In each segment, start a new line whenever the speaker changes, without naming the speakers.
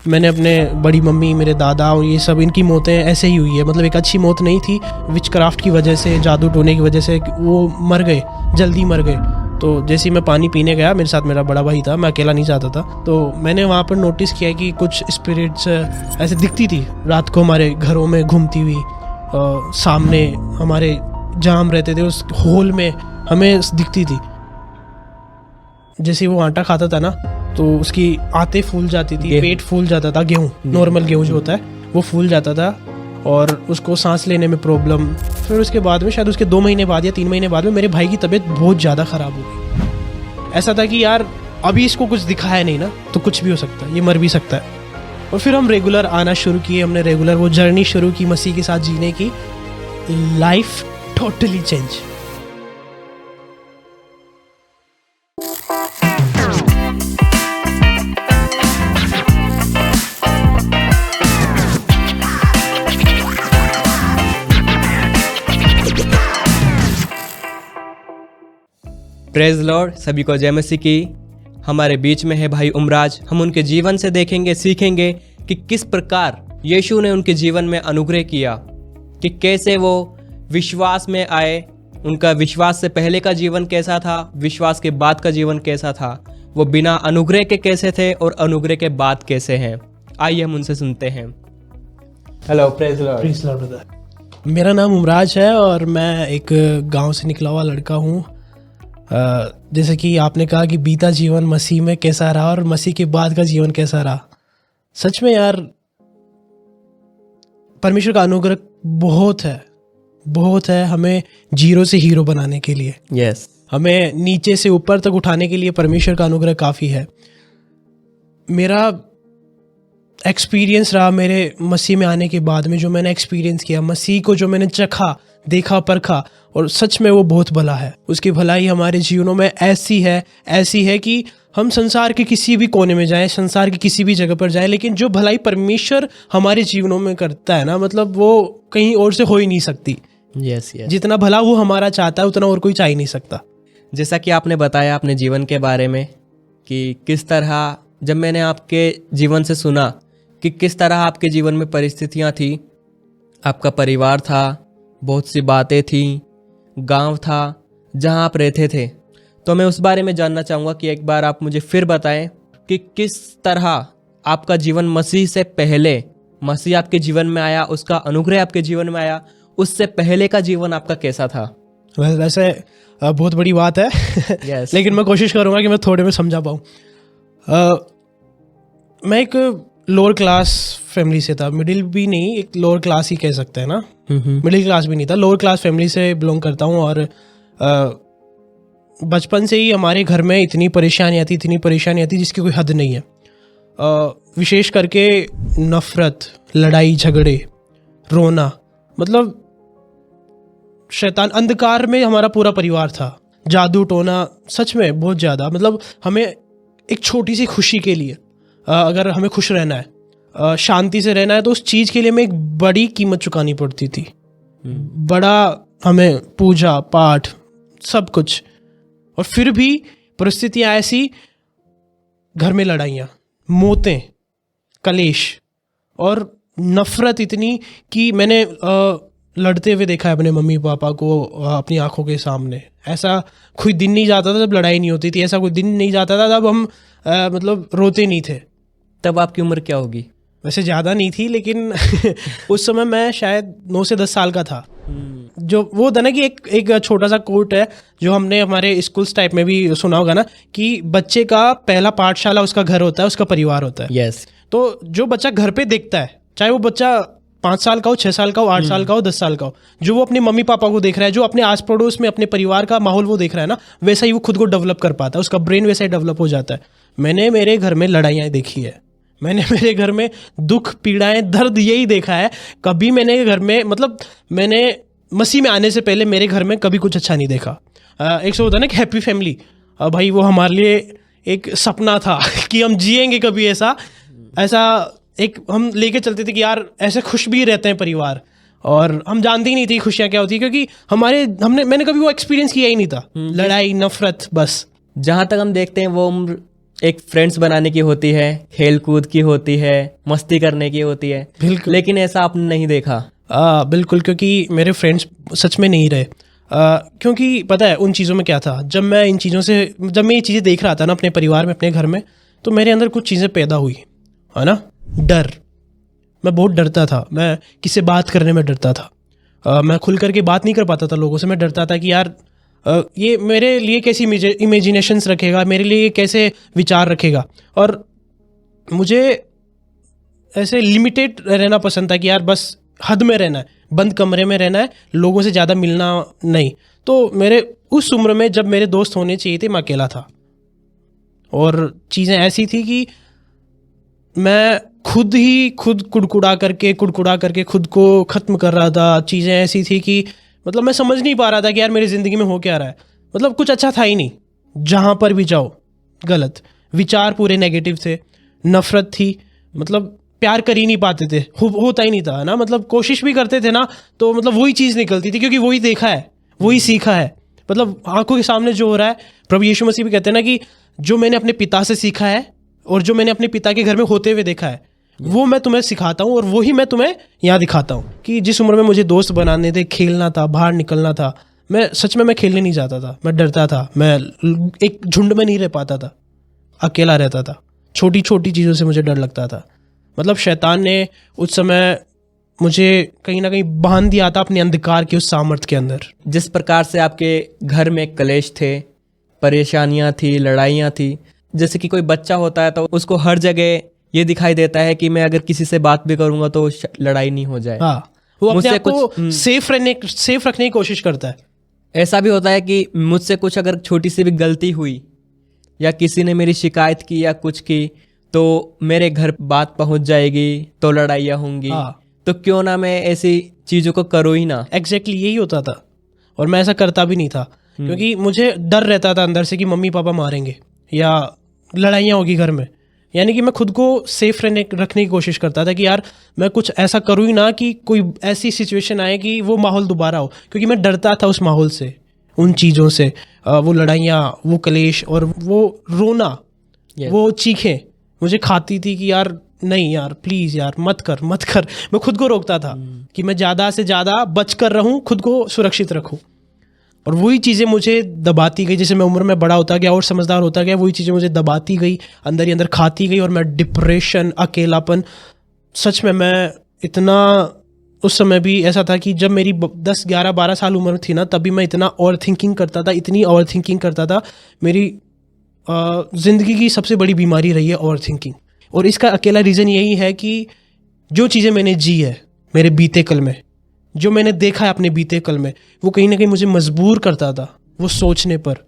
मैंने अपने बड़ी मम्मी, मेरे दादा और ये सब, इनकी मौतें ऐसे ही हुई है। मतलब एक अच्छी मौत नहीं थी, विचक्राफ्ट की वजह से, जादू टोने की वजह से वो मर गए, जल्दी मर गए। तो जैसे ही मैं पानी पीने गया, मेरे साथ मेरा बड़ा भाई था, मैं अकेला नहीं जाता था, तो मैंने वहाँ पर नोटिस किया कि कुछ स्पिरिट्स ऐसे दिखती थी रात को हमारे घरों में घूमती हुई। सामने हमारे जहाँ हम रहते थे उस होल में हमें दिखती थी। जैसे वो आटा खाता था ना, तो उसकी आंतें फूल जाती थी, पेट फूल जाता था, गेहूँ, नॉर्मल गेहूँ जो होता है वो फूल जाता था, और उसको सांस लेने में प्रॉब्लम। फिर उसके बाद में शायद उसके 2 महीने बाद या 3 महीने बाद में मेरे भाई की तबीयत बहुत ज़्यादा ख़राब हो गई। ऐसा था कि यार अभी इसको कुछ दिखाया नहीं ना, तो कुछ भी हो सकता है, ये मर भी सकता है। और फिर हम रेगुलर आना शुरू किए, हमने रेगुलर वो जर्नी शुरू की मसीह के साथ जीने की। Life totally change.
Praise Lord, सभी को जय मसीह की। हमारे बीच में है भाई उमराज। हम उनके जीवन से देखेंगे, सीखेंगे कि किस प्रकार यीशु ने उनके जीवन में अनुग्रह किया, कि कैसे वो विश्वास में आए, उनका विश्वास से पहले का जीवन कैसा था, विश्वास के बाद का जीवन कैसा था, वो बिना अनुग्रह के कैसे थे और अनुग्रह के बाद कैसे हैं। आइए हम उनसे सुनते हैं। Hello, praise Lord.
Praise Lord brother. मेरा नाम उमराज है और मैं एक गांव से निकला हुआ लड़का हूँ। जैसे कि आपने कहा कि बीता जीवन मसीह में कैसा रहा और मसीह के बाद का जीवन कैसा रहा। सच में यार परमेश्वर का अनुग्रह बहुत है हमें जीरो से हीरो बनाने के लिए।
यस,
हमें नीचे से ऊपर तक उठाने के लिए परमेश्वर का अनुग्रह काफ़ी है। मेरा एक्सपीरियंस रहा मेरे मसीह में आने के बाद में, जो मैंने एक्सपीरियंस किया, मसीह को जो मैंने चखा, देखा, परखा, और सच में वो बहुत भला है। उसकी भलाई हमारे जीवनों में ऐसी है कि हम संसार के किसी भी कोने में जाएं, संसार की किसी भी जगह पर जाएं, लेकिन जो भलाई परमेश्वर हमारे जीवनों में करता है ना, मतलब वो कहीं और से हो ही नहीं सकती।
यस।
जितना भला वो हमारा चाहता है उतना और कोई चाह ही नहीं सकता।
जैसा कि आपने बताया अपने जीवन के बारे में कि किस तरह, जब मैंने आपके जीवन से सुना कि किस तरह आपके जीवन में परिस्थितियां थी, आपका परिवार था, बहुत सी बातें थी, गांव था जहां आप रहते थे, तो मैं उस बारे में जानना चाहूँगा कि एक बार आप मुझे फिर बताएं कि किस तरह आपका जीवन मसीह से पहले, मसीह आपके जीवन में आया, उसका अनुग्रह आपके जीवन में आया, उससे पहले का जीवन आपका कैसा था।
वैसे बहुत बड़ी बात है।
yes.
लेकिन मैं कोशिश करूँगा कि मैं थोड़े में समझा पाऊँ। मैं एक लोअर क्लास फैमिली से था, मिडिल भी नहीं, एक लोअर क्लास ही कह सकते हैं ना, मिडिल क्लास भी नहीं था, लोअर क्लास फैमिली से बिलोंग करता हूँ। और बचपन से ही हमारे घर में इतनी परेशानी आती जिसकी कोई हद नहीं है। विशेष करके नफरत, लड़ाई झगड़े, रोना, मतलब शैतान, अंधकार में हमारा पूरा परिवार था। जादू टोना, सच में बहुत ज़्यादा। मतलब हमें एक छोटी सी खुशी के लिए, अगर हमें खुश रहना है, शांति से रहना है, तो उस चीज़ के लिए हमें एक बड़ी कीमत चुकानी पड़ती थी। बड़ा हमें पूजा पाठ सब कुछ, और फिर भी परिस्थितियाँ ऐसी, घर में लड़ाइयाँ, मौतें, कलेश और नफरत इतनी कि मैंने लड़ते हुए देखा है अपने मम्मी पापा को अपनी आंखों के सामने। ऐसा कोई दिन नहीं जाता था जब लड़ाई नहीं होती थी, ऐसा कोई दिन नहीं जाता था जब हम मतलब रोते नहीं थे।
तब आपकी उम्र क्या होगी?
वैसे ज़्यादा नहीं थी, लेकिन उस समय मैं शायद 9 से 10 साल का था। जो वो था ना कि एक छोटा सा कोट है जो हमने हमारे स्कूल्स टाइप में भी सुना होगा ना, कि बच्चे का पहला पाठशाला उसका घर होता है, उसका परिवार होता है।
यस।
तो जो बच्चा घर पे देखता है, चाहे वो बच्चा 5 साल का हो, 6 साल का हो, 8 साल का हो, 10 साल का हो, जो वो अपने मम्मी पापा को देख रहा है, जो अपने आस पड़ोस में अपने परिवार का माहौल वो देख रहा है ना, वैसा ही वो खुद को डेवलप कर पाता है, उसका ब्रेन वैसा ही डेवलप हो जाता है। मैंने मेरे घर में लड़ाइयाँ देखी है, मैंने मेरे घर में दुख, पीड़ाएं, दर्द यही देखा है। कभी मैंने घर में, मतलब मैंने मसीह में आने से पहले मेरे घर में कभी कुछ अच्छा नहीं देखा। एक सो होता है ना कि हैप्पी फैमिली, भाई वो हमारे लिए एक सपना था कि हम जिएंगे कभी ऐसा एक हम लेके चलते थे कि यार ऐसे खुश भी रहते हैं परिवार, और हम जानते ही नहीं थे खुशियाँ क्या होती है, क्योंकि मैंने कभी वो एक्सपीरियंस किया ही नहीं था। लड़ाई, नफरत, बस।
जहाँ तक हम देखते हैं वो उम्र एक फ्रेंड्स बनाने की होती है, खेल कूद की होती है, मस्ती करने की होती है,
बिल्कुल।
लेकिन ऐसा आपने नहीं देखा।
बिल्कुल, क्योंकि मेरे फ्रेंड्स सच में नहीं रहे। क्योंकि पता है उन चीज़ों में क्या था, जब मैं ये चीज़ें देख रहा था ना अपने परिवार में, अपने घर में, तो मेरे अंदर कुछ चीज़ें पैदा हुई, है ना। डर, मैं बहुत डरता था, मैं किसी से बात करने में डरता था, मैं खुल करके बात नहीं कर पाता था लोगों से। मैं डरता था कि यार ये मेरे लिए कैसी इमेजिनेशंस रखेगा, मेरे लिए कैसे विचार रखेगा। और मुझे ऐसे लिमिटेड रहना पसंद था कि यार बस हद में रहना है, बंद कमरे में रहना है, लोगों से ज़्यादा मिलना नहीं। तो मेरे उस उम्र में जब मेरे दोस्त होने चाहिए थे, मैं अकेला था। और चीज़ें ऐसी थी कि मैं खुद कुड़कुड़ा करके खुद को ख़त्म कर रहा था। चीज़ें ऐसी थी कि मतलब मैं समझ नहीं पा रहा था कि यार मेरी ज़िंदगी में हो क्या रहा है। मतलब कुछ अच्छा था ही नहीं, जहाँ पर भी जाओ गलत विचार, पूरे नेगेटिव थे, नफ़रत थी। मतलब प्यार कर ही नहीं पाते थे, होता ही नहीं था ना। मतलब कोशिश भी करते थे ना, तो मतलब वही चीज़ निकलती थी, क्योंकि वही देखा है, वही सीखा है। मतलब आंखों के सामने जो हो रहा है, प्रभु यीशु मसीह भी कहते हैं ना कि जो मैंने अपने पिता से सीखा है और जो मैंने अपने पिता के घर में होते हुए देखा है, वो मैं तुम्हें सिखाता हूँ और वही मैं तुम्हें यहाँ दिखाता हूँ। कि जिस उम्र में मुझे दोस्त बनाने थे, खेलना था, बाहर निकलना था, मैं सच में मैं खेलने नहीं जाता था, मैं डरता था, मैं एक झुंड में नहीं रह पाता था, अकेला रहता था, छोटी छोटी चीज़ों से मुझे डर लगता था। मतलब शैतान ने उस समय मुझे कहीं ना कहीं बांध दिया था अपने अंधकार के उस सामर्थ्य के अंदर।
जिस प्रकार से आपके घर में कलेश थे, परेशानियां थी, लड़ाइयाँ थी, जैसे कि कोई बच्चा होता है तो उसको हर जगह ये दिखाई देता है कि मैं अगर किसी से बात भी करूंगा तो लड़ाई नहीं हो जाए।
हाँ, वो अपने आप को सेफ रखने की कोशिश करता है।
ऐसा भी होता है कि मुझसे कुछ अगर छोटी सी भी गलती हुई या किसी ने मेरी शिकायत की या कुछ की, तो मेरे घर बात पहुंच जाएगी, तो लड़ाइयाँ होंगी। तो क्यों ना मैं ऐसी चीज़ों को करूँ ही ना।
एग्जैक्टली यही होता था, और मैं ऐसा करता भी नहीं था, क्योंकि मुझे डर रहता था अंदर से कि मम्मी पापा मारेंगे या लड़ाइयाँ होगी घर में। यानी कि मैं खुद को सेफ रखने की कोशिश करता था कि यार मैं कुछ ऐसा करूँ ही ना कि कोई ऐसी सिचुएशन आए कि वो माहौल दोबारा हो, क्योंकि मैं डरता था उस माहौल से, उन चीज़ों से, वो लड़ाइयाँ, वो कलेश और वो रोना, वो चीखें मुझे खाती थी कि यार नहीं यार प्लीज़ यार मत कर। मैं खुद को रोकता था कि मैं ज़्यादा से ज़्यादा बच कर रहूँ, खुद को सुरक्षित रखूँ। और वही चीज़ें मुझे दबाती गई, जैसे मैं उम्र में बड़ा होता गया और समझदार होता गया, वही चीज़ें मुझे दबाती गई, अंदर ही अंदर खाती गई। और मैं डिप्रेशन, अकेलापन, सच में मैं इतना, उस समय भी ऐसा था कि जब मेरी 10, 11, 12 साल उम्र थी ना, तभी मैं इतना ओवर थिंकिंग करता था, इतनी ओवर थिंकिंग करता था। मेरी ज़िंदगी की सबसे बड़ी बीमारी रही है ओवर थिंकिंग। और इसका अकेला रीज़न यही है कि जो चीज़ें मैंने जी है मेरे बीते कल में, जो मैंने देखा है अपने बीते कल में, वो कहीं ना कहीं मुझे मजबूर करता था वो सोचने पर।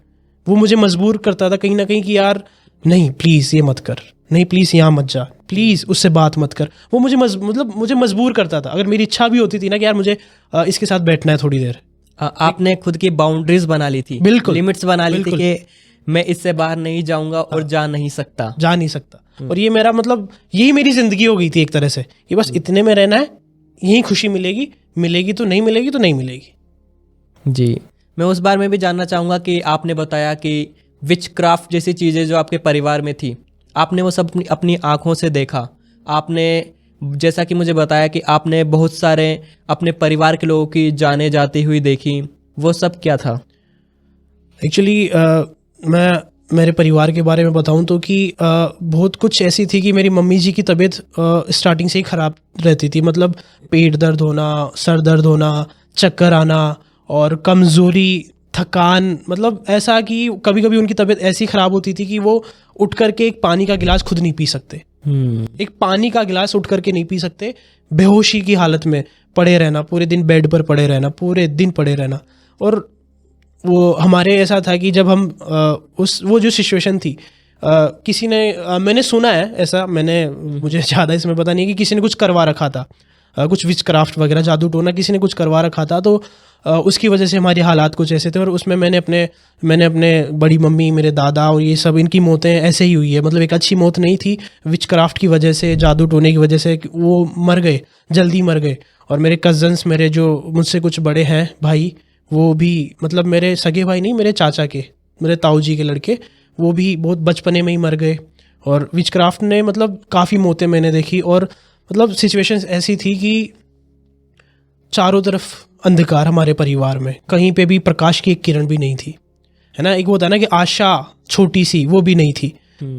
वो मुझे मजबूर करता था कहीं ना कहीं कि यार नहीं प्लीज़ ये मत कर, नहीं प्लीज़ यहाँ मत जा, प्लीज़ उससे बात मत कर। वो मुझे मुझे मजबूर करता था। अगर मेरी इच्छा भी होती थी ना कि यार मुझे इसके साथ बैठना है थोड़ी देर,
आपने खुद की बाउंड्रीज बना ली थी,
बिल्कुल
लिमिट्स बना ली थी कि मैं इससे बाहर नहीं जाऊंगा और जा नहीं सकता।
और ये मेरा मतलब यही मेरी ज़िंदगी हो गई थी एक तरह से कि बस इतने में रहना है, यही खुशी मिलेगी तो नहीं मिलेगी।
जी, मैं उस बारे में भी जानना चाहूँगा कि आपने बताया कि विच क्राफ्ट जैसी चीज़ें जो आपके परिवार में थी, आपने वो सब अपनी आँखों से देखा। आपने जैसा कि मुझे बताया कि आपने बहुत सारे अपने परिवार के लोगों की जाने जाती हुई देखी, वो सब क्या था?
एक्चुअली मैं मेरे परिवार के बारे में बताऊं तो कि बहुत कुछ ऐसी थी कि मेरी मम्मी जी की तबीयत स्टार्टिंग से ही ख़राब रहती थी। मतलब पेट दर्द होना, सर दर्द होना, चक्कर आना और कमज़ोरी, थकान। मतलब ऐसा कि कभी कभी उनकी तबीयत ऐसी ख़राब होती थी कि वो उठ करके एक पानी का गिलास खुद नहीं पी सकते। एक पानी का गिलास उठ करके नहीं पी सकते, बेहोशी की हालत में पड़े रहना, पूरे दिन बेड पर पड़े रहना, पूरे दिन पड़े रहना। और वो हमारे ऐसा था कि जब हम वो जो सिचुएशन थी, किसी ने मैंने सुना है ऐसा, मुझे ज़्यादा इसमें पता नहीं कि किसी ने कुछ करवा रखा था, कुछ विच क्राफ्ट वगैरह, जादू टोना किसी ने कुछ करवा रखा था। तो उसकी वजह से हमारे हालात कुछ ऐसे थे। और उसमें मैंने अपने बड़ी मम्मी, मेरे दादा और ये सब, इनकी मौतें ऐसे ही हुई है। मतलब एक अच्छी मौत नहीं थी, विच क्राफ्ट की वजह से, जादू टोने की वजह से वो मर गए, जल्दी मर गए। और मेरे कज़न्स, मेरे जो मुझसे कुछ बड़े हैं भाई, वो भी, मतलब मेरे सगे भाई नहीं, मेरे चाचा के, मेरे ताऊ जी के लड़के, वो भी बहुत बचपने में ही मर गए। और विचक्राफ्ट ने मतलब काफ़ी मौतें मैंने देखी, और मतलब सिचुएशंस ऐसी थी कि चारों तरफ अंधकार हमारे परिवार में, कहीं पे भी प्रकाश की एक किरण भी नहीं थी, है ना। एक वो होता है ना कि आशा छोटी सी, वो भी नहीं थी।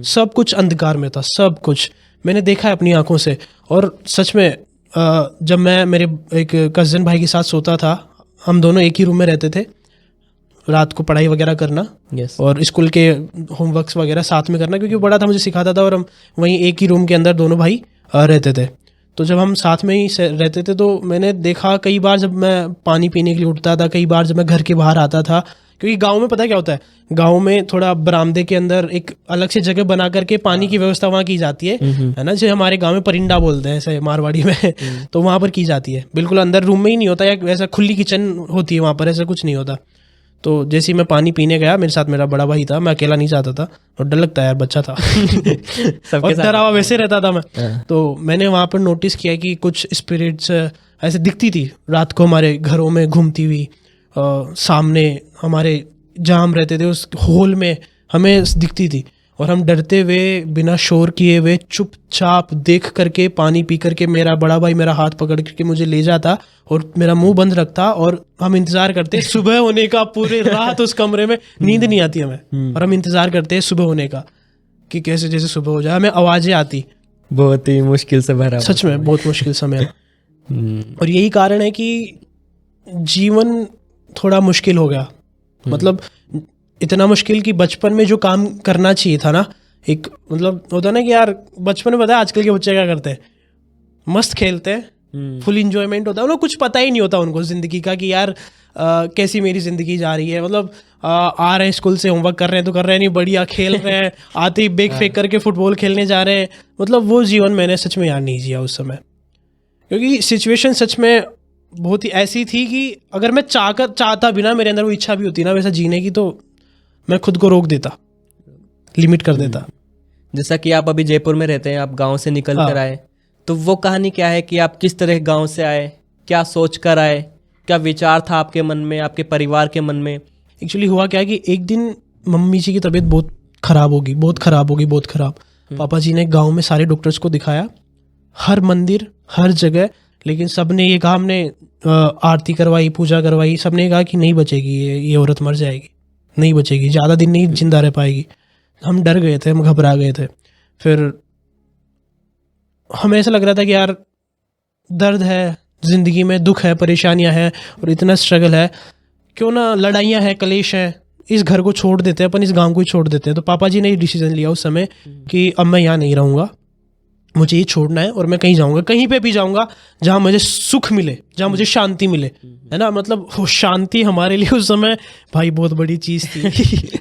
सब कुछ अंधकार में था, सब कुछ मैंने देखा है अपनी आंखों से। और सच में जब मैं मेरे एक कज़न भाई के साथ सोता था, हम दोनों एक ही रूम में रहते थे, रात को पढ़ाई वगैरह करना
Yes.
और स्कूल के होमवर्क्स वगैरह साथ में करना, क्योंकि वो बड़ा था, मुझे सिखाता था, और हम वहीं एक ही रूम के अंदर दोनों भाई रहते थे। तो जब हम साथ में ही रहते थे तो मैंने देखा कई बार जब मैं पानी पीने के लिए उठता था, कई बार जब मैं घर के बाहर आता था, क्योंकि गांव में पता है क्या होता है, गांव में थोड़ा बरामदे के अंदर एक अलग से जगह बना करके पानी की व्यवस्था वहाँ की जाती है ना, जैसे हमारे गांव में परिंदा बोलते हैं ऐसे मारवाड़ी में तो वहाँ पर की जाती है, बिल्कुल अंदर रूम में ही नहीं होता, या ऐसा खुली किचन होती है वहाँ पर, ऐसा कुछ नहीं होता। तो जैसे ही मैं पानी पीने गया, मेरे साथ मेरा बड़ा भाई था, मैं अकेला नहीं जाता था, और डर लगता है यार, बच्चा था और डरा हुआ वैसे रहता था मैं। तो मैंने वहाँ पर नोटिस किया कि कुछ स्पिरिट्स ऐसे दिखती थी रात को हमारे घरों में घूमती हुई, सामने हमारे जहाँ हम रहते थे उस हॉल में हमें दिखती थी, और हम डरते हुए बिना शोर किए हुए चुपचाप देख करके पानी पी करके, मेरा बड़ा भाई मेरा हाथ पकड़ करके मुझे ले जाता और मेरा मुंह बंद रखता, और हम इंतजार करते सुबह होने का। पूरे रात उस कमरे में नींद नहीं आती हमें, और हम इंतजार करते हैं सुबह होने का कि कैसे जैसे सुबह हो जाए, हमें आवाजें आती।
बहुत ही मुश्किल से भरा,
सच में बहुत मुश्किल समय। और यही कारण है कि जीवन थोड़ा मुश्किल हो गया, मतलब इतना मुश्किल कि बचपन में जो काम करना चाहिए था ना, एक मतलब होता ना कि यार बचपन में पता है आजकल के बच्चे क्या करते हैं, मस्त खेलते हैं, फुल इंजॉयमेंट होता है, उनको कुछ पता ही नहीं होता उनको ज़िंदगी का कि यार कैसी मेरी ज़िंदगी जा रही है। मतलब आ रहे हैं स्कूल से, होमवर्क कर रहे हैं तो कर रहे हैं, नहीं बढ़िया खेल रहे हैं, आते ही बैग फेंक करके फुटबॉल खेलने जा रहे हैं। मतलब वो जीवन मैंने सच में यार नहीं जिया उस समय, क्योंकि सिचुएशन सच में बहुत ही ऐसी थी कि अगर मैं चाहता भी ना, मेरे अंदर वो इच्छा भी होती ना वैसा जीने की, तो मैं खुद को रोक देता, लिमिट कर देता।
जैसा कि आप अभी जयपुर में रहते हैं, आप गांव से निकल कर आए, तो वो कहानी क्या है कि आप किस तरह गांव से आए, क्या सोच कर आए, क्या विचार था आपके मन में, आपके परिवार के मन में?
एक्चुअली हुआ क्या कि एक दिन मम्मी जी की तबीयत बहुत खराब होगी, बहुत खराब। पापा जी ने गांव में सारे डॉक्टर्स को दिखाया, हर मंदिर हर जगह, लेकिन सब ने ये कहा, हमने आरती करवाई, पूजा करवाई, सब ने कहा कि नहीं बचेगी, ये औरत मर जाएगी, नहीं बचेगी, ज़्यादा दिन नहीं जिंदा रह पाएगी। हम डर गए थे, हम घबरा गए थे। फिर हमें ऐसा लग रहा था कि यार दर्द है ज़िंदगी में, दुख है, परेशानियां हैं, और इतना स्ट्रगल है, क्यों ना लड़ाइयाँ हैं, कलेश हैं, इस घर को छोड़ देते हैं अपन, इस गांव को ही छोड़ देते हैं। तो पापा जी ने ये डिसीजन लिया उस समय कि अब मैं यहाँ नहीं रहूँगा, मुझे ये छोड़ना है, और मैं कहीं जाऊँगा, कहीं पे भी जाऊँगा जहाँ मुझे सुख मिले, जहाँ मुझे शांति मिले, है ना। मतलब वो शांति हमारे लिए उस समय भाई बहुत बड़ी चीज़ थी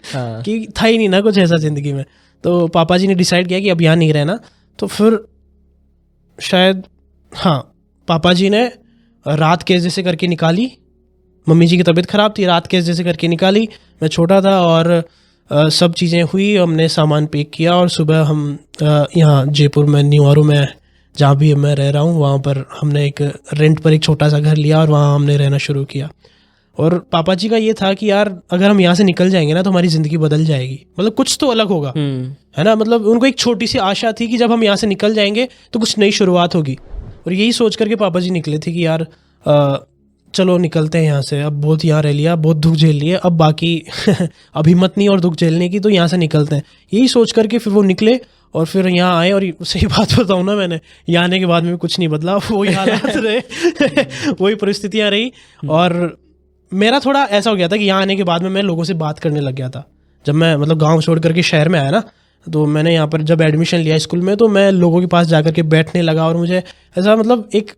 कि था ही नहीं ना कुछ ऐसा ज़िंदगी में। तो पापा जी ने डिसाइड किया कि अब यहाँ नहीं रहना। तो फिर शायद पापा जी ने रात केस जैसे करके निकाली, मम्मी जी की तबीयत ख़राब थी, रात केस जैसे करके निकाली। मैं छोटा था और सब चीज़ें हुई, हमने सामान पैक किया, और सुबह हम यहाँ जयपुर में न्यूआरू में जहाँ भी मैं रह रहा हूँ वहाँ पर हमने एक रेंट पर एक छोटा सा घर लिया, और वहाँ हमने रहना शुरू किया। और पापा जी का ये था कि यार अगर हम यहाँ से निकल जाएंगे ना तो हमारी ज़िंदगी बदल जाएगी, मतलब कुछ तो अलग होगा, है ना। मतलब उनको एक छोटी सी आशा थी कि जब हम यहाँ से निकल जाएंगे तो कुछ नई शुरुआत होगी। और यही सोच करके पापा जी निकले थे कि यार चलो निकलते हैं यहाँ से, अब बहुत यहाँ रह लिया, बहुत दुख झेल लिए, अब बाकी अब हिम्मत नहीं और दुख झेलने की, तो यहाँ से निकलते हैं। यही सोच करके फिर वो निकले और फिर यहाँ आए। और सही बात बताऊँ ना, मैंने यहाँ आने के बाद में कुछ नहीं बदला, वही हालात रहे वही परिस्थितियाँ रही। और मेरा थोड़ा ऐसा हो गया था कि यहाँ आने के बाद में मैं लोगों से बात करने लग गया था। जब मैं मतलब गाँव छोड़ करके शहर में आया ना, तो मैंने यहाँ पर जब एडमिशन लिया स्कूल में, तो मैं लोगों के पास जा कर के बैठने लगा, और मुझे ऐसा मतलब एक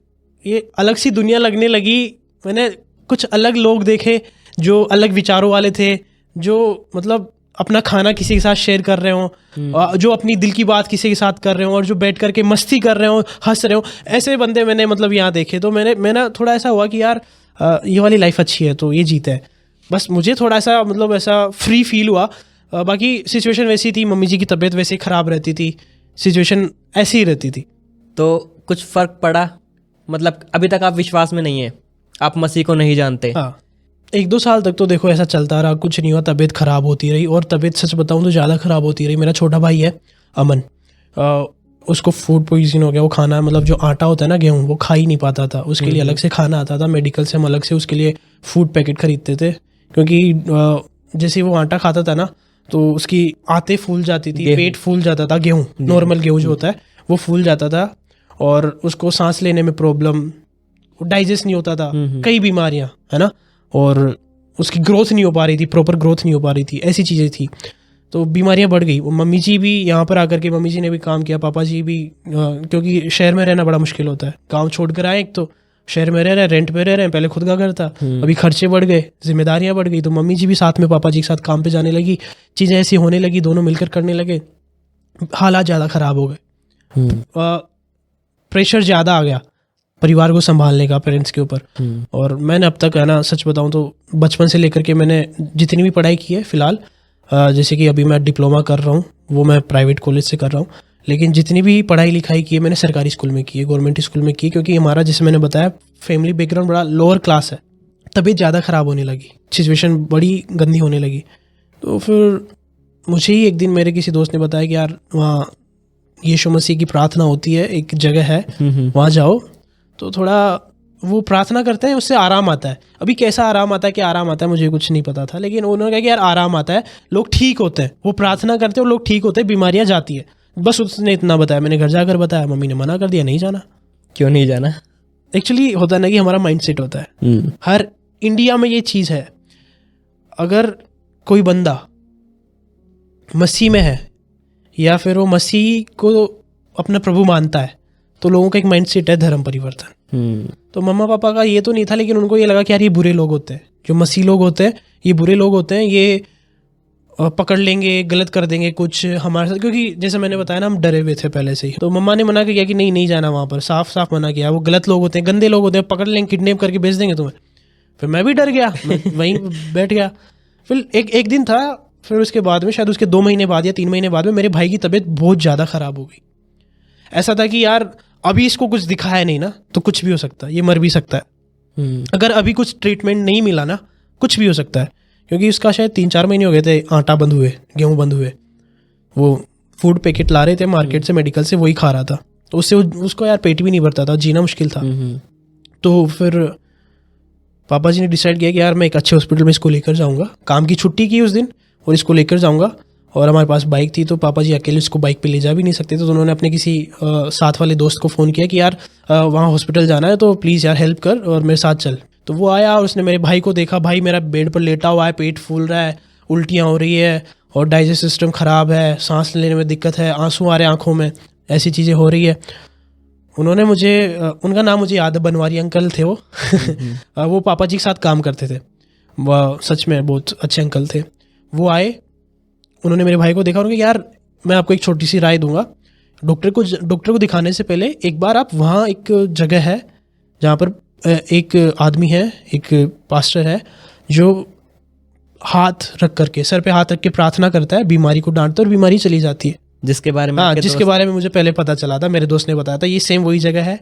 ये अलग सी दुनिया लगने लगी। मैंने कुछ अलग लोग देखे जो अलग विचारों वाले थे, जो मतलब अपना खाना किसी के साथ शेयर कर रहे हों, जो अपनी दिल की बात किसी के साथ कर रहे हों, और जो बैठ करके मस्ती कर रहे हों, हंस रहे हों, ऐसे बंदे मैंने मतलब यहाँ देखे। तो मैंने थोड़ा ऐसा हुआ कि यार ये वाली लाइफ अच्छी है तो ये जीते है, बस मुझे थोड़ा सा मतलब ऐसा फ्री फील हुआ। बाकी सिचुएशन वैसी थी, मम्मी जी की तबीयत वैसे ही ख़राब रहती थी, सिचुएशन ऐसी ही रहती थी।
तो कुछ फ़र्क पड़ा? मतलब अभी तक आप विश्वास में नहीं है, आप मसीह को नहीं जानते।
हाँ, 1-2 साल तक तो देखो ऐसा चलता रहा, कुछ नहीं हुआ, तबीयत ख़राब होती रही, और तबीयत सच बताऊँ तो ज़्यादा ख़राब होती रही। मेरा छोटा भाई है अमन, उसको फूड पॉइजन हो गया। वो खाना मतलब जो आटा होता है ना, गेहूँ, वो खा ही नहीं पाता था। उसके लिए अलग से खाना आता था, मेडिकल से हम अलग से उसके लिए फूड पैकेट खरीदते थे, क्योंकि जैसे वो आटा खाता था ना तो उसकी आंतें फूल जाती थी, पेट फूल जाता था। गेहूँ, नॉर्मल गेहूँ जो होता है वो फूल जाता था, और उसको सांस लेने में प्रॉब्लम, डाइजेस्ट नहीं होता था, कई बीमारियां, है ना, और उसकी ग्रोथ नहीं हो पा रही थी, प्रॉपर ग्रोथ नहीं हो पा रही थी, ऐसी चीज़ें थी। तो बीमारियां बढ़ गई। मम्मी जी भी यहाँ पर आकर के, मम्मी जी ने भी काम किया, पापा जी भी, क्योंकि शहर में रहना बड़ा मुश्किल होता है। गांव छोड़ कर आए, एक तो शहर में रह रहे हैं, रेंट पे रह रहे हैं, पहले खुद का घर था, अभी खर्चे बढ़ गए, जिम्मेदारियां बढ़ गई, तो मम्मी जी भी साथ में पापा जी के साथ काम पे जाने लगी, चीज़ें ऐसी होने लगी, दोनों मिलकर करने लगे, हालात ज़्यादा ख़राब हो गए, प्रेशर ज़्यादा आ गया परिवार को संभालने का, पेरेंट्स के ऊपर। और मैंने अब तक, है ना, सच बताऊं तो बचपन से लेकर के मैंने जितनी भी पढ़ाई की है फ़िलहाल, जैसे कि अभी मैं डिप्लोमा कर रहा हूँ, वो मैं प्राइवेट कॉलेज से कर रहा हूँ, लेकिन जितनी भी पढ़ाई लिखाई की है मैंने सरकारी स्कूल में की है, गवर्नमेंट स्कूल में की, क्योंकि हमारा, जैसे मैंने बताया, फैमिली बैकग्राउंड बड़ा लोअर क्लास है। तबीयत ज़्यादा ख़राब होने लगी, सिचुएशन बड़ी गंदी होने लगी। तो फिर मुझे ही एक दिन मेरे किसी दोस्त ने बताया कि यार वहाँ यीशु मसीह की प्रार्थना होती है, एक जगह है, वहाँ जाओ, तो थोड़ा वो प्रार्थना करते हैं, उससे आराम आता है। अभी कैसा आराम आता है, क्या आराम आता है, मुझे कुछ नहीं पता था, लेकिन उन्होंने कहा कि यार आराम आता है, लोग ठीक होते हैं, वो प्रार्थना करते हैं और लोग ठीक होते हैं, बीमारियां जाती है। बस उसने इतना बताया, मैंने घर जाकर बताया, मम्मी ने मना कर दिया, नहीं जाना।
क्यों नहीं जाना?
एक्चुअली होता है ना कि हमारा माइंड सेट होता है, हर इंडिया में ये चीज़ है, अगर कोई बंदा मसीह में है या फिर वो मसीह को अपना प्रभु मानता है, तो लोगों का एक माइंड सेट है धर्म परिवर्तन। तो मम्मा पापा का ये तो नहीं था, लेकिन उनको ये लगा कि यार ये बुरे लोग होते हैं, जो मसीह लोग होते हैं ये बुरे लोग होते हैं, ये पकड़ लेंगे, गलत कर देंगे कुछ हमारे साथ, क्योंकि जैसे मैंने बताया ना, हम डरे हुए थे पहले से ही। तो मम्मा ने मना किया कि नहीं, नहीं जाना वहाँ पर, साफ साफ मना किया, वो गलत लोग होते हैं, गंदे लोग होते हैं, पकड़ लेंगे, किडनैप करके भेज देंगे तुम्हें। फिर मैं भी डर गया, मैं वहीं बैठ गया। फिर एक दिन था, फिर उसके बाद में, शायद उसके 2 महीने बाद या 3 महीने बाद में, मेरे भाई की तबीयत बहुत ज़्यादा ख़राब हो गई। ऐसा था कि यार अभी इसको कुछ दिखाया नहीं ना, तो कुछ भी हो सकता है, ये मर भी सकता है। अगर अभी कुछ ट्रीटमेंट नहीं मिला ना, कुछ भी हो सकता है, क्योंकि उसका शायद 3-4 महीने हो गए थे, आटा बंद हुए, गेहूँ बंद हुए, वो फूड पैकेट ला रहे थे मार्केट से, मेडिकल से, वही खा रहा था, तो उससे उसको यार पेट भी नहीं भरता था, जीना मुश्किल था। तो फिर पापा जी ने डिसाइड किया कि यार मैं एक अच्छे हॉस्पिटल में इसको लेकर जाऊँगा। काम की छुट्टी की उस दिन और इसको लेकर जाऊँगा, और हमारे पास बाइक थी, तो पापा जी अकेले इसको बाइक पे ले जा भी नहीं सकते थे, तो उन्होंने अपने किसी साथ वाले दोस्त को फ़ोन किया कि यार वहाँ हॉस्पिटल जाना है, तो प्लीज़ यार हेल्प कर और मेरे साथ चल। तो वो आया और उसने मेरे भाई को देखा, भाई मेरा बेड पर लेटा हुआ है, पेट फूल रहा है, उल्टियाँ हो रही है, और डाइजेस्ट सिस्टम ख़राब है, सांस लेने में दिक्कत है, आंसू आ रहे हैं आँखों में, ऐसी चीज़ें हो रही है। उन्होंने मुझे, उनका नाम मुझे याद है, बनवारी अंकल थे वो वो पापा जी के साथ काम करते थे, वह सच में बहुत अच्छे अंकल थे। वो आए, उन्होंने मेरे भाई को देखा, उन्होंने कहा यार मैं आपको एक छोटी सी राय दूंगा, डॉक्टर को दिखाने से पहले एक बार आप, वहाँ एक जगह है जहाँ पर एक आदमी है, एक पास्टर है, जो हाथ रख करके, सर पे हाथ रख के प्रार्थना करता है, बीमारी को डांटता है और बीमारी चली जाती है।
जिसके बारे में,
हाँ, जिसके बारे में मुझे पहले पता चला था, मेरे दोस्त ने बताया था, ये सेम वही जगह है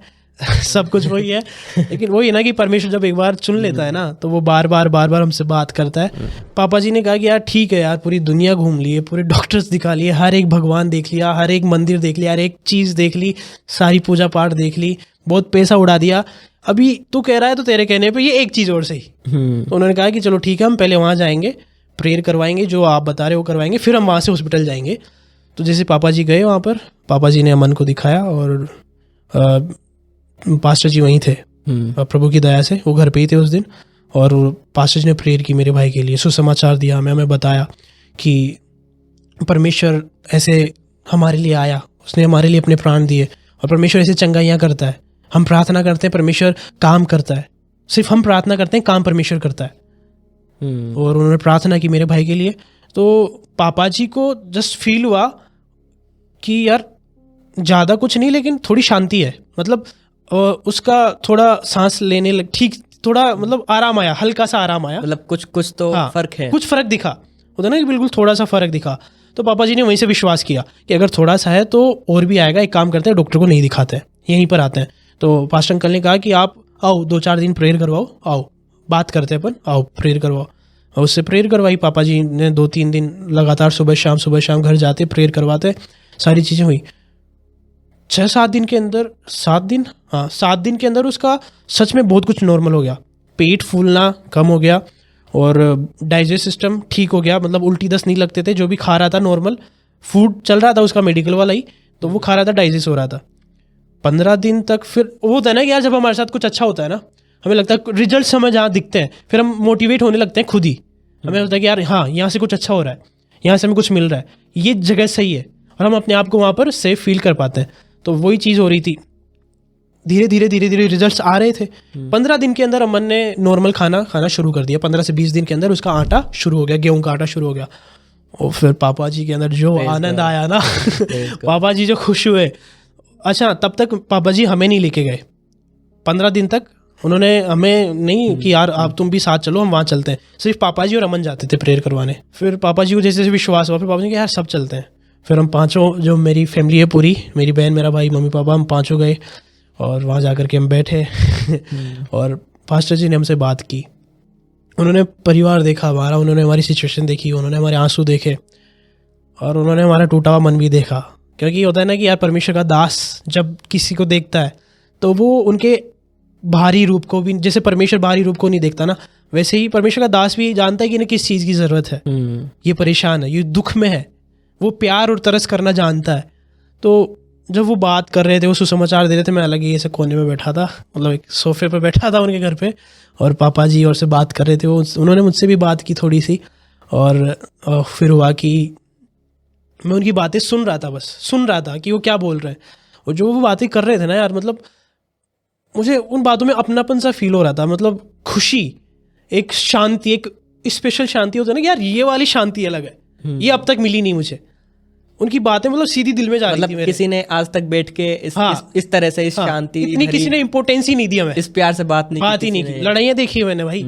सब कुछ वही है, लेकिन वही है ना कि परमेश्वर जब एक बार चुन लेता है ना, तो वो बार बार हमसे बात करता है। पापा जी ने कहा कि यार ठीक है यार, पूरी दुनिया घूम लिए, पूरे डॉक्टर्स दिखा लिए, हर एक भगवान देख लिया, हर एक मंदिर देख लिया, हर एक चीज़ देख ली, सारी पूजा पाठ देख ली, बहुत पैसा उड़ा दिया, अभी तू कह रहा है तो तेरे कहने पे ये एक चीज़ और सही। तो उन्होंने कहा कि चलो ठीक है, हम पहले वहाँ जाएंगे, प्रेयर करवाएंगे, जो आप बता रहे हो करवाएंगे, फिर हम वहाँ से हॉस्पिटल जाएंगे। तो जैसे पापा जी गए वहाँ पर, पापा जी ने अमन को दिखाया, और पास्टर जी वहीं थे, प्रभु की दया से वो घर पे ही थे उस दिन, और पास्टर जी ने प्रेयर की मेरे भाई के लिए, सुसमाचार दिया, हमें बताया कि परमेश्वर ऐसे हमारे लिए आया, उसने हमारे लिए अपने प्राण दिए, और परमेश्वर ऐसे चंगाइयाँ करता है। हम प्रार्थना करते हैं, परमेश्वर काम करता है, सिर्फ हम प्रार्थना करते हैं, काम परमेश्वर करता है। और उन्होंने प्रार्थना की मेरे भाई के लिए, तो पापा जी को जस्ट फील हुआ कि यार ज़्यादा कुछ नहीं, लेकिन थोड़ी शांति है, मतलब उसका थोड़ा सांस लेने लग, ठीक, थोड़ा मतलब आराम आया, हल्का सा आराम आया,
मतलब कुछ तो
हाँ,
फर्क है,
कुछ फर्क दिखा, होता ना कि बिल्कुल थोड़ा सा फर्क दिखा। तो पापा जी ने वहीं से विश्वास किया कि अगर थोड़ा सा है तो और भी आएगा, एक काम करते हैं, डॉक्टर को नहीं दिखाते हैं, यहीं पर आते हैं। तो पास्टर अंकल ने कहा कि आप आओ, 2-4 दिन प्रेयर करवाओ, आओ, बात करते हैं अपन, आओ प्रेयर करवाओ। और उससे प्रेयर करवाई, पापा जी ने 2-3 दिन लगातार सुबह शाम घर जाते प्रेयर करवाते, सारी चीज़ें हुई। 6-7 दिन के अंदर 7 दिन के अंदर उसका सच में बहुत कुछ नॉर्मल हो गया। पेट फूलना कम हो गया और डाइजेस्ट सिस्टम ठीक हो गया, मतलब उल्टी दस्त नहीं लगते थे। जो भी खा रहा था नॉर्मल फूड चल रहा था उसका, मेडिकल वाला ही, तो वो खा रहा था, डाइजेस्ट हो रहा था। 15 दिन तक फिर वो होता है ना कि यार जब हमारे साथ कुछ अच्छा होता है ना, हमें लगता है रिजल्ट्स हमें जहाँ दिखते हैं, फिर हम मोटिवेट होने लगते हैं खुद ही। हमें लगता है कि यार हाँ यहाँ से कुछ अच्छा हो रहा है, यहाँ से हमें कुछ मिल रहा है, ये जगह सही है, और हम अपने आप को वहाँ पर सेफ फील कर पाते हैं। तो वही चीज़ हो रही थी। धीरे धीरे रिजल्ट्स आ रहे थे। 15 दिन के अंदर अमन ने नॉर्मल खाना शुरू कर दिया। 15 से 20 दिन के अंदर उसका आटा शुरू हो गया, गेहूं का आटा शुरू हो गया। और फिर पापा जी के अंदर जो आनंद आया ना पापा जी जो खुश हुए। अच्छा, तब तक पापा जी हमें नहीं लेके गए 15 दिन तक। उन्होंने हमें नहीं कि यार आप तुम भी साथ चलो, हम वहाँ चलते हैं। सिर्फ पापा जी और अमन जाते थे प्रेयर करवाने। फिर पापा जी को जैसे विश्वास हुआ, फिर पापा जी ने कहा यार सब चलते हैं। फिर हम पाँचों, जो मेरी फैमिली है पूरी, मेरी बहन, मेरा भाई, मम्मी पापा, हम पाँचों गए और वहाँ जा कर के हम बैठे और पास्टर जी ने हमसे बात की। उन्होंने परिवार देखा हमारा, उन्होंने हमारी सिचुएशन देखी, उन्होंने हमारे आंसू देखे और उन्होंने हमारा टूटा हुआ मन भी देखा। क्योंकि होता है ना कि यार परमेश्वर का दास जब किसी को देखता है तो वो उनके बाहरी रूप को भी, जैसे परमेश्वर बाहरी रूप को नहीं देखता ना, वैसे ही परमेश्वर का दास भी जानता है कि इन्हें किस चीज़ की ज़रूरत है। ये परेशान है, ये दुख में है, वो प्यार और तरस करना जानता है। तो जब वो बात कर रहे थे, वो सुसमाचार दे रहे थे, मैं अलग ही ऐसे कोने में बैठा था, मतलब एक सोफे पे बैठा था उनके घर पे, और पापा जी और से बात कर रहे थे। वो उन्होंने मुझसे भी बात की थोड़ी सी, और फिर हुआ कि मैं उनकी बातें सुन रहा था, बस सुन रहा था कि वो क्या बोल रहे हैं। और जो वो बातें कर रहे थे ना यार, मतलब मुझे उन बातों में अपनापन सा फील हो रहा था, मतलब खुशी, एक शांति, एक स्पेशल शांति होता है ना कि यार ये वाली शांति अलग है, ये अब तक मिली नहीं मुझे। उनकी बातें मतलब सीधी दिल में जा रही थी मेरे।
किसी ने आज तक बैठ के इस तरह से, इस शांति,
इतनी किसी ने इम्पोर्टेंस ही नहीं दिया, मैं
इस प्यार से बात ही नहीं की।
लड़ाइयाँ देखी मैंने भाई,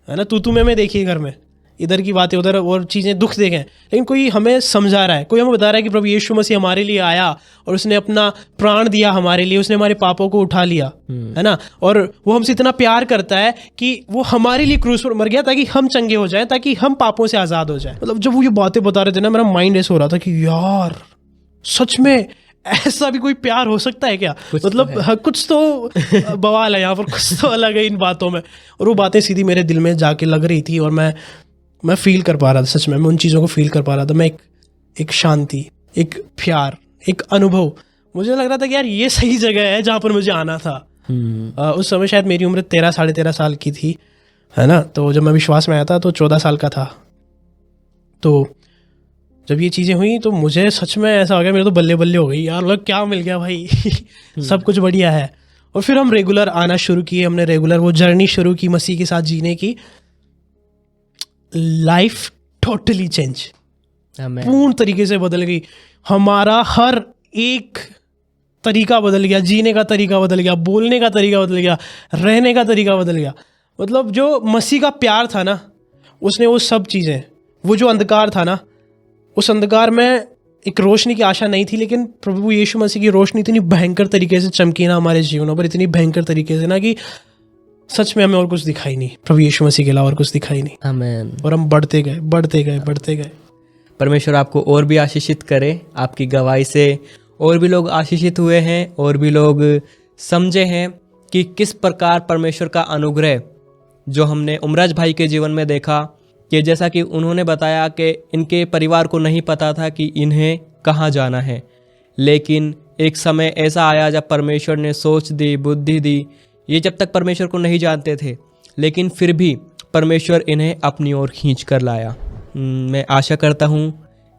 है ना, तू मैं देखी घर में, इधर की बातें उधर और चीज़ें, दुख देखे, लेकिन कोई हमें समझा रहा है, कोई हमें बता रहा है कि प्रभु यीशु मसीह हमारे लिए आया और उसने अपना प्राण दिया हमारे लिए, उसने हमारे पापों को उठा लिया, है ना, और वो हमसे इतना प्यार करता है कि वो हमारे लिए क्रूस पर मर गया ताकि हम चंगे हो जाएं, ताकि हम पापों से आज़ाद हो जाएं। मतलब जब वो ये बातें बता रहे थे ना, मेरा माइंड ऐसा हो रहा था कि यार सच में ऐसा भी कोई प्यार हो सकता है क्या? मतलब कुछ तो बवाल है यहाँ पर, कुछ तो अलग है इन बातों में। और वो बातें सीधी मेरे दिल में जाके लग रही थी और मैं फील कर पा रहा था, सच में मैं उन चीज़ों को फील कर पा रहा था। मैं एक शांति, एक प्यार, एक अनुभव, मुझे लग रहा था कि यार ये सही जगह है जहाँ पर मुझे आना था। उस समय शायद मेरी उम्र 13-13.5 साल की थी, है ना। तो जब मैं विश्वास में आया था तो 14 साल का था। तो जब ये चीज़ें हुई तो मुझे सच में ऐसा हो गया, मेरे तो बल्ले बल्ले हो गई यार, मतलब क्या मिल गया भाई सब कुछ बढ़िया है। और फिर हम रेगुलर आना शुरू किए, हमने रेगुलर वो जर्नी शुरू की मसीह के साथ जीने की। लाइफ टोटली चेंज, पूर्ण तरीके से बदल गई। हमारा हर एक तरीका बदल गया, जीने का तरीका बदल गया, बोलने का तरीका बदल गया, रहने का तरीका बदल गया। मतलब जो मसीह का प्यार था ना, उसने वो सब चीज़ें, वो जो अंधकार था ना, उस अंधकार में एक रोशनी की आशा नहीं थी, लेकिन प्रभु यीशु मसीह की रोशनी इतनी भयंकर तरीके से चमकी ना हमारे जीवनों पर, इतनी भयंकर तरीके से ना कि सच में हमें और कुछ दिखाई नहीं, प्रभु यीशु मसीह के अलावा और कुछ दिखाई नहीं।
आमीन।
और हम बढ़ते गए।
परमेश्वर आपको और भी आशीषित करे। आपकी गवाही से और भी लोग आशीषित हुए हैं, और भी लोग समझे हैं कि किस प्रकार परमेश्वर का अनुग्रह जो हमने उमराज भाई के जीवन में देखा, कि जैसा कि उन्होंने बताया कि इनके परिवार को नहीं पता था कि इन्हें कहाँ जाना है, लेकिन एक समय ऐसा आया जब परमेश्वर ने सोच दी, बुद्धि दी। ये जब तक परमेश्वर को नहीं जानते थे, लेकिन फिर भी परमेश्वर इन्हें अपनी ओर खींच कर लाया। मैं आशा करता हूँ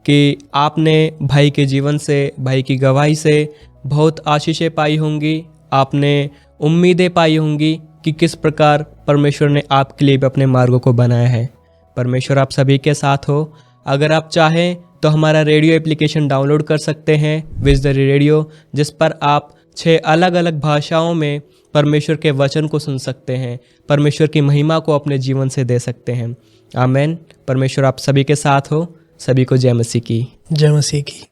कि आपने भाई के जीवन से, भाई की गवाही से बहुत आशीषें पाई होंगी, आपने उम्मीदें पाई होंगी कि किस प्रकार परमेश्वर ने आपके लिए भी अपने मार्गों को बनाया है। परमेश्वर आप सभी के साथ हो। अगर आप चाहें तो हमारा रेडियो एप्लीकेशन डाउनलोड कर सकते हैं, विजडरी रेडियो, जिस पर आप 6 अलग अलग भाषाओं में परमेश्वर के वचन को सुन सकते हैं, परमेश्वर की महिमा को अपने जीवन से दे सकते हैं। आमीन। परमेश्वर आप सभी के साथ हो। सभी को जय मसीह की।
जय मसीह की।